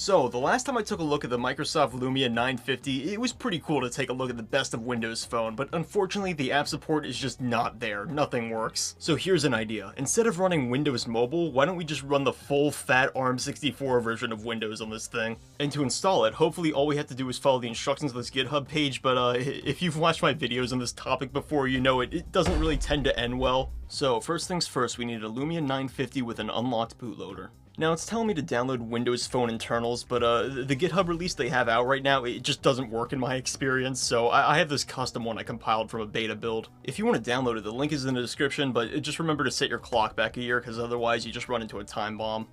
So, the last time I took a look at the Microsoft Lumia 950, it was pretty cool to take a look at the best of Windows Phone, but unfortunately the app support is just not there, nothing works. So here's an idea, instead of running Windows Mobile, why don't we just run the full fat ARM64 version of Windows on this thing? And to install it, hopefully all we have to do is follow the instructions of this GitHub page, but if you've watched my videos on this topic before, you know it doesn't really tend to end well. So first things first, we need a Lumia 950 with an unlocked bootloader. Now, it's telling me to download Windows Phone internals, but the GitHub release they have out right now, it just doesn't work in my experience, so I have this custom one I compiled from a beta build. If you want to download it, the link is in the description, but just remember to set your clock back a year, because otherwise you just run into a time bomb.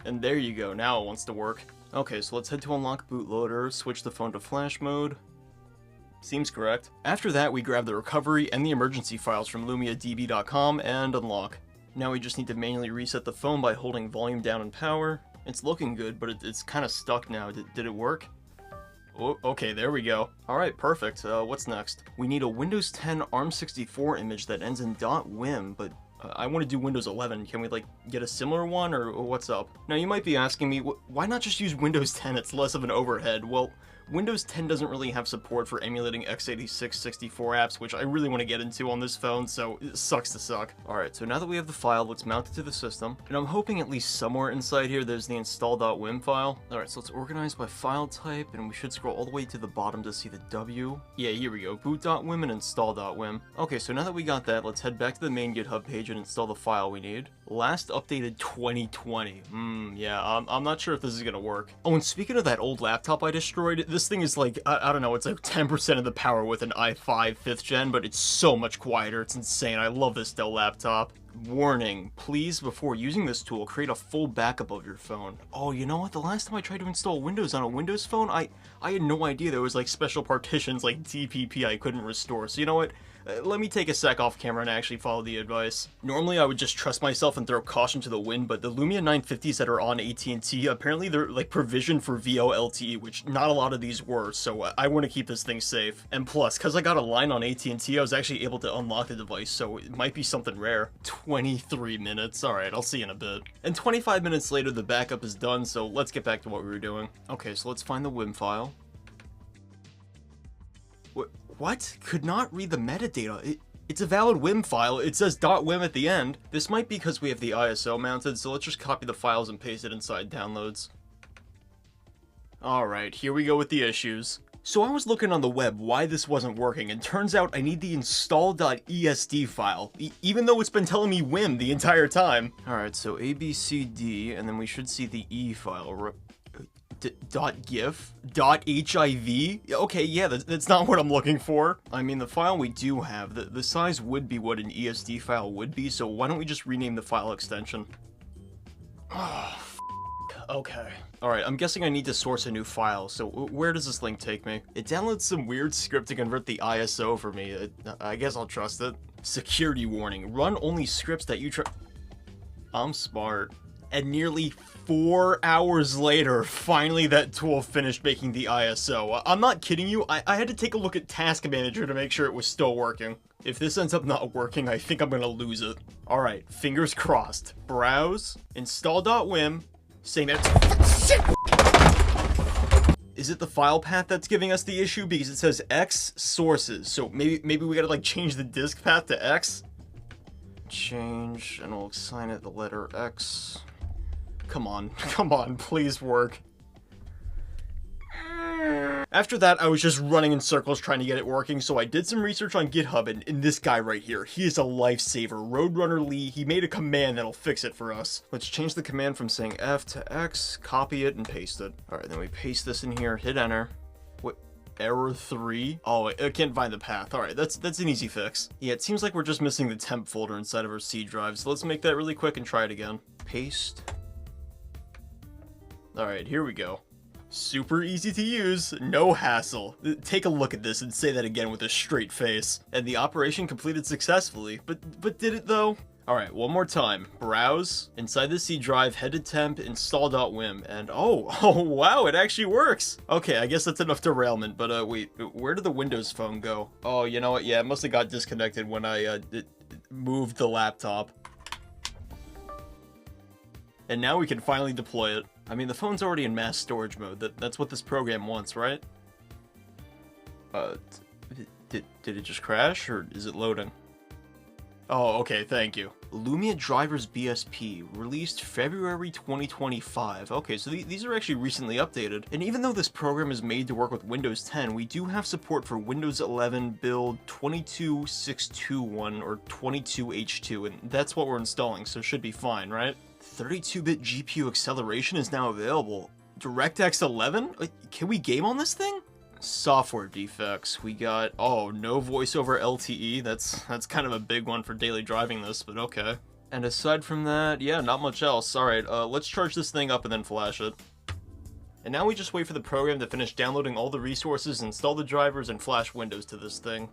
And there you go, now it wants to work. Okay, so let's head to unlock bootloader, switch the phone to flash mode. Seems correct. After that, we grab the recovery and the emergency files from lumiadb.com and unlock. Now we just need to manually reset the phone by holding volume down and power. It's looking good, but it's kind of stuck now. Did it work? Oh, okay, there we go. Alright, perfect. What's next? We need a Windows 10 ARM64 image that ends in .wim, but I want to do Windows 11. Can we, like, get a similar one, or what's up? Now, you might be asking me, why not just use Windows 10? It's less of an overhead. Well, Windows 10 doesn't really have support for emulating x86 64 apps, which I really want to get into on this phone, so it sucks to suck. Alright, so now that we have the file, let's mount it to the system, and I'm hoping at least somewhere inside here there's the install.wim file. Alright, so let's organize by file type, and we should scroll all the way to the bottom to see the W. Yeah, here we go, boot.wim and install.wim. Okay, so now that we got that, let's head back to the main GitHub page and install the file we need. Last updated 2020. Yeah, I'm not sure if this is gonna work. Oh, and speaking of that old laptop I destroyed, this thing is like, I don't know, it's like 10% of the power with an i5 5th gen, but it's so much quieter, it's insane. I love this Dell laptop. Warning, please, before using this tool, create a full backup of your phone. Oh, you know what, the last time I tried to install Windows on a Windows phone, I had no idea there was like special partitions like DPP I couldn't restore, so you know what? Let me take a sec off camera and actually follow the advice. Normally I would just trust myself and throw caution to the wind, but the Lumia 950s that are on AT&T, apparently they're like provisioned for VoLTE, which not a lot of these were, so I want to keep this thing safe. And plus, because I got a line on AT&T, I was actually able to unlock the device, so it might be something rare. 23 minutes, alright, I'll see you in a bit. And 25 minutes later the backup is done, so let's get back to what we were doing. Okay, so let's find the WIM file. What? Could not read the metadata. It's a valid WIM file. It says .wim at the end. This might be because we have the ISO mounted, so let's just copy the files and paste it inside downloads. Alright, here we go with the issues. So I was looking on the web why this wasn't working, and turns out I need the install.esd file, even though it's been telling me WIM the entire time. Alright, so ABCD, and then we should see the E file. .gif? .hiv? Okay, yeah, that's not what I'm looking for. I mean, the file we do have, the size would be what an ESD file would be, so why don't we just rename the file extension? Oh, okay. Alright, I'm guessing I need to source a new file, so where does this link take me? It downloads some weird script to convert the ISO for me. I guess I'll trust it. Security warning. Run only scripts that you I'm smart. And nearly 4 hours later, finally that tool finished making the ISO. I'm not kidding you, I had to take a look at Task Manager to make sure it was still working. If this ends up not working, I think I'm gonna lose it. Alright, fingers crossed. Browse, install.wim, same as- Shit! Is it the file path that's giving us the issue? Because it says X sources, so maybe we gotta like change the disk path to X? Change, and we'll assign it the letter X. Come on, please work. After that, I was just running in circles trying to get it working, so I did some research on GitHub, and this guy right here, he is a lifesaver. Roadrunner Lee, he made a command that'll fix it for us. Let's change the command from saying F to X, copy it, and paste it. Alright, then we paste this in here, hit enter. What? Error 3? Oh, I can't find the path. Alright, that's an easy fix. Yeah, it seems like we're just missing the temp folder inside of our C drive, so let's make that really quick and try it again. Paste. Alright, here we go. Super easy to use, no hassle. Take a look at this and say that again with a straight face. And the operation completed successfully, but did it though? Alright, one more time. Browse, inside the C drive, head to temp, install.wim, and oh wow, it actually works! Okay, I guess that's enough derailment, but wait, where did the Windows Phone go? Oh, you know what, yeah, it must have got disconnected when I moved the laptop. And now we can finally deploy it. I mean, the phone's already in mass storage mode. That's what this program wants, right? Did it just crash, or is it loading? Oh, okay, thank you. Lumia Drivers BSP, released February 2025. Okay, so these are actually recently updated. And even though this program is made to work with Windows 10, we do have support for Windows 11 build 22621 or 22H2, and that's what we're installing, so it should be fine, right? 32-bit GPU acceleration is now available. DirectX 11? Can we game on this thing? Software defects. We got, oh, no voice over LTE. That's kind of a big one for daily driving this, but okay. And aside from that, yeah, not much else. Alright, let's charge this thing up and then flash it. And now we just wait for the program to finish downloading all the resources, install the drivers, and flash Windows to this thing.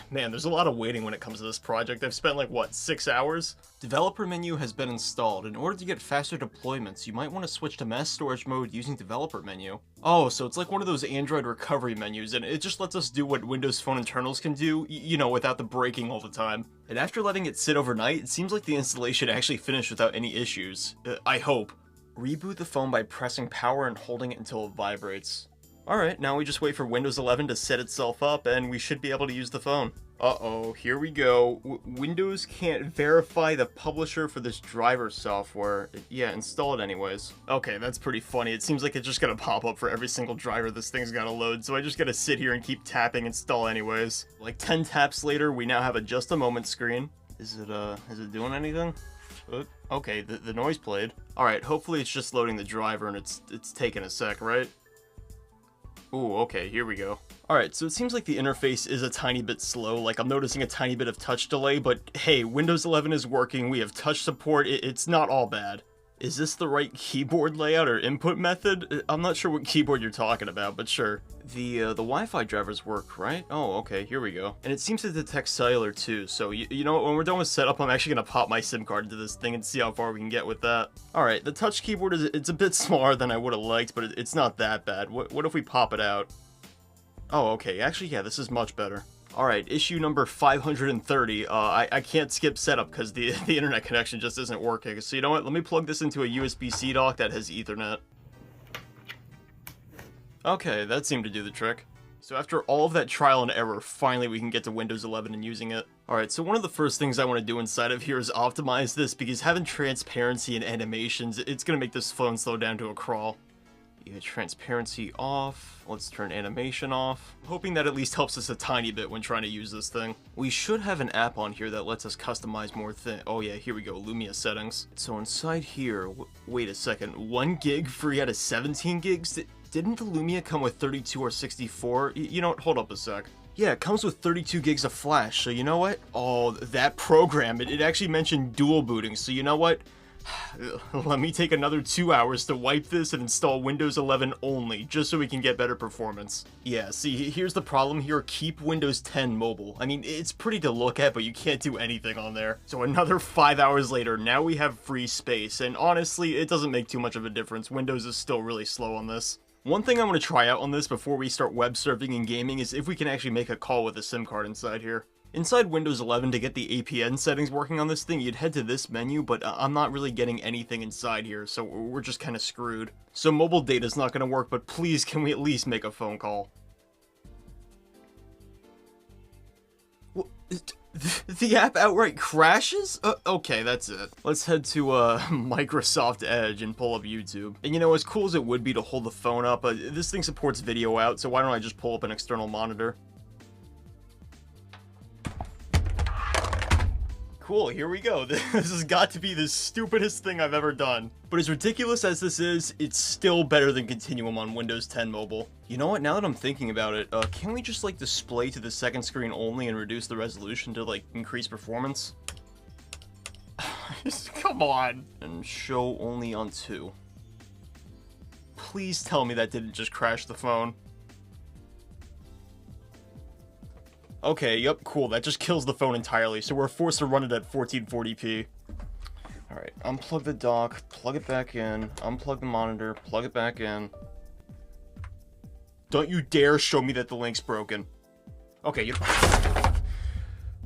Man, there's a lot of waiting when it comes to this project. I've spent like, what, 6 hours? Developer menu has been installed. In order to get faster deployments, you might want to switch to mass storage mode using developer menu. Oh, so it's like one of those Android recovery menus, and it just lets us do what Windows Phone internals can do, you know, without the breaking all the time. And after letting it sit overnight, it seems like the installation actually finished without any issues. I hope. Reboot the phone by pressing power and holding it until it vibrates. Alright, now we just wait for Windows 11 to set itself up, and we should be able to use the phone. Uh-oh, here we go. Windows can't verify the publisher for this driver software. Yeah, install it anyways. Okay, that's pretty funny. It seems like it's just gonna pop up for every single driver this thing's gotta load, so I just gotta sit here and keep tapping install anyways. Like 10 taps later, we now have a just a moment screen. Is it doing anything? Okay, the noise played. Alright, hopefully it's just loading the driver and it's taking a sec, right? Ooh, okay, here we go. Alright, so it seems like the interface is a tiny bit slow, like I'm noticing a tiny bit of touch delay, but hey, Windows 11 is working, we have touch support, it's not all bad. Is this the right keyboard layout or input method? I'm not sure what keyboard you're talking about, but sure. The Wi-Fi drivers work, right? Oh, okay, here we go. And it seems to detect cellular too, so you know what, when we're done with setup, I'm actually gonna pop my SIM card into this thing and see how far we can get with that. Alright, the touch keyboard it's a bit smaller than I would have liked, but it's not that bad. What if we pop it out? Oh, okay, actually, yeah, this is much better. Alright, issue number 530. I can't skip setup because the internet connection just isn't working. So you know what, let me plug this into a USB-C dock that has Ethernet. Okay, that seemed to do the trick. So after all of that trial and error, finally we can get to Windows 11 and using it. Alright, so one of the first things I want to do inside of here is optimize this, because having transparency and animations, it's going to make this phone slow down to a crawl. Yeah, transparency off. Let's turn animation off. Hoping that at least helps us a tiny bit when trying to use this thing. We should have an app on here that lets us customize more things. Oh yeah, here we go, Lumia settings. So inside here, wait a second, 1 gig free out of 17 gigs? Didn't the Lumia come with 32 or 64? You know what, hold up a sec. Yeah, it comes with 32 gigs of flash, so you know what? Oh, that program, it actually mentioned dual booting, so you know what? Let me take another 2 hours to wipe this and install Windows 11 only, just so we can get better performance. Yeah, see, here's the problem here, keep Windows 10 mobile. I mean, it's pretty to look at, but you can't do anything on there. So another 5 hours later, now we have free space, and honestly, it doesn't make too much of a difference. Windows is still really slow on this. One thing I want to try out on this before we start web surfing and gaming is if we can actually make a call with a SIM card inside here. Inside Windows 11, to get the APN settings working on this thing, you'd head to this menu, but I'm not really getting anything inside here, so we're just kind of screwed. So mobile data's not going to work, but please can we at least make a phone call? The app outright crashes? Okay, that's it. Let's head to Microsoft Edge and pull up YouTube. And you know, as cool as it would be to hold the phone up, this thing supports video out, so why don't I just pull up an external monitor? Cool, here we go. This has got to be the stupidest thing I've ever done. But as ridiculous as this is, it's still better than Continuum on Windows 10 Mobile. You know what, now that I'm thinking about it, can we just like display to the second screen only and reduce the resolution to like increase performance? Come on. And show only on 2. Please tell me that didn't just crash the phone. Okay, yep, cool, that just kills the phone entirely, so we're forced to run it at 1440p. Alright, unplug the dock, plug it back in, unplug the monitor, plug it back in. Don't you dare show me that the link's broken. Okay,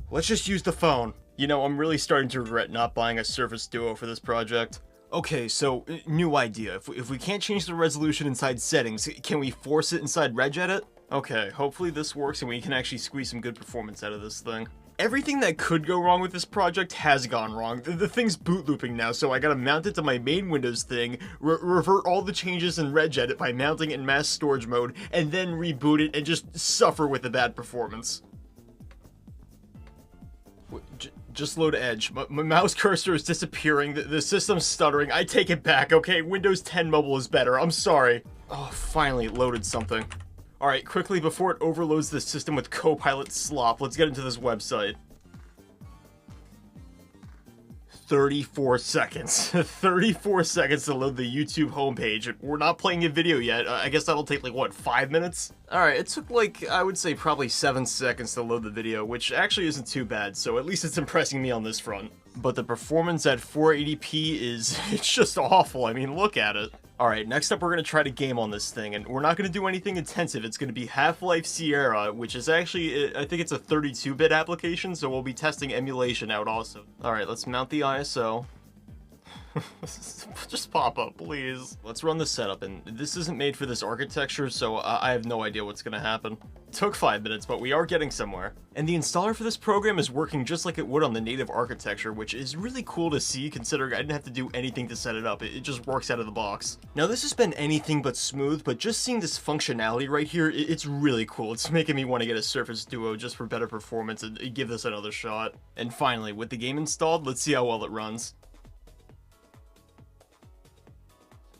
let's just use the phone. You know, I'm really starting to regret not buying a Surface Duo for this project. Okay, so, new idea. If we can't change the resolution inside settings, can we force it inside regedit? Okay, hopefully this works and we can actually squeeze some good performance out of this thing. Everything that could go wrong with this project has gone wrong. The thing's boot looping now, so I gotta mount it to my main Windows thing, revert all the changes in regedit by mounting it in mass storage mode, and then reboot it and just suffer with the bad performance. Just load Edge. My mouse cursor is disappearing, the system's stuttering, I take it back, okay? Windows 10 Mobile is better, I'm sorry. Oh, finally it loaded something. Alright, quickly, before it overloads the system with Copilot slop, let's get into this website. 34 seconds. 34 seconds to load the YouTube homepage. We're not playing a video yet. I guess that'll take, like, what, 5 minutes? Alright, it took, like, I would say probably 7 seconds to load the video, which actually isn't too bad, so at least it's impressing me on this front. But the performance at 480p is, it's just awful. I mean, look at it. Alright, next up we're going to try to game on this thing, and we're not going to do anything intensive. It's going to be Half-Life Sierra, which is actually, I think it's a 32-bit application, so we'll be testing emulation out also. Alright, let's mount the ISO. Just pop up, please. Let's run the setup, and this isn't made for this architecture, so I have no idea what's gonna happen. It took 5 minutes, but we are getting somewhere. And the installer for this program is working just like it would on the native architecture, which is really cool to see considering I didn't have to do anything to set it up. It just works out of the box. Now this has been anything but smooth, but just seeing this functionality right here, it's really cool. It's making me want to get a Surface Duo just for better performance and give this another shot. And finally, with the game installed, let's see how well it runs.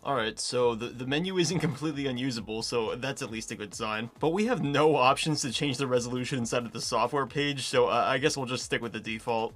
Alright, so the menu isn't completely unusable, so that's at least a good sign. But we have no options to change the resolution inside of the software page, so I guess we'll just stick with the default.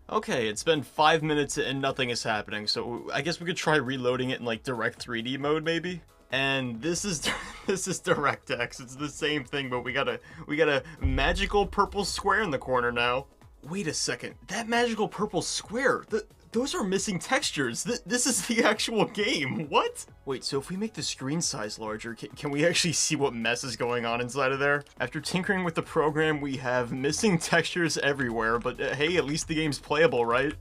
Okay, it's been 5 minutes and nothing is happening, so I guess we could try reloading it in like direct 3D mode maybe? And this is DirectX. It's the same thing, but we got a magical purple square in the corner now. Wait a second, that magical purple square, those are missing textures. This is the actual game. What? Wait, so if we make the screen size larger, can we actually see what mess is going on inside of there? After tinkering with the program, we have missing textures everywhere, but hey, at least the game's playable, right?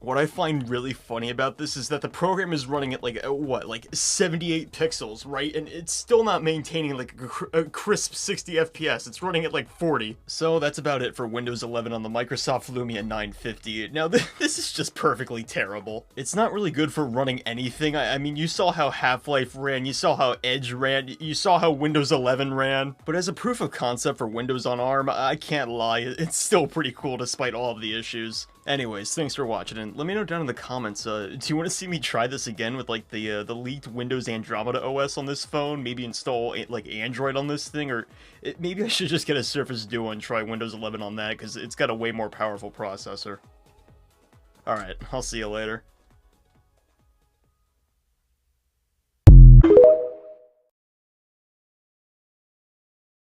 What I find really funny about this is that the program is running at like, what, like 78 pixels, right? And it's still not maintaining like a crisp 60 FPS, it's running at like 40. So that's about it for Windows 11 on the Microsoft Lumia 950. Now this is just perfectly terrible. It's not really good for running anything. I mean, you saw how Half-Life ran, you saw how Edge ran, you saw how Windows 11 ran. But as a proof of concept for Windows on ARM, I can't lie, it's still pretty cool despite all of the issues. Anyways, thanks for watching, and let me know down in the comments, do you want to see me try this again with, like, the leaked Windows Andromeda OS on this phone? Maybe install, like, Android on this thing, or maybe I should just get a Surface Duo and try Windows 11 on that, because it's got a way more powerful processor. Alright, I'll see you later.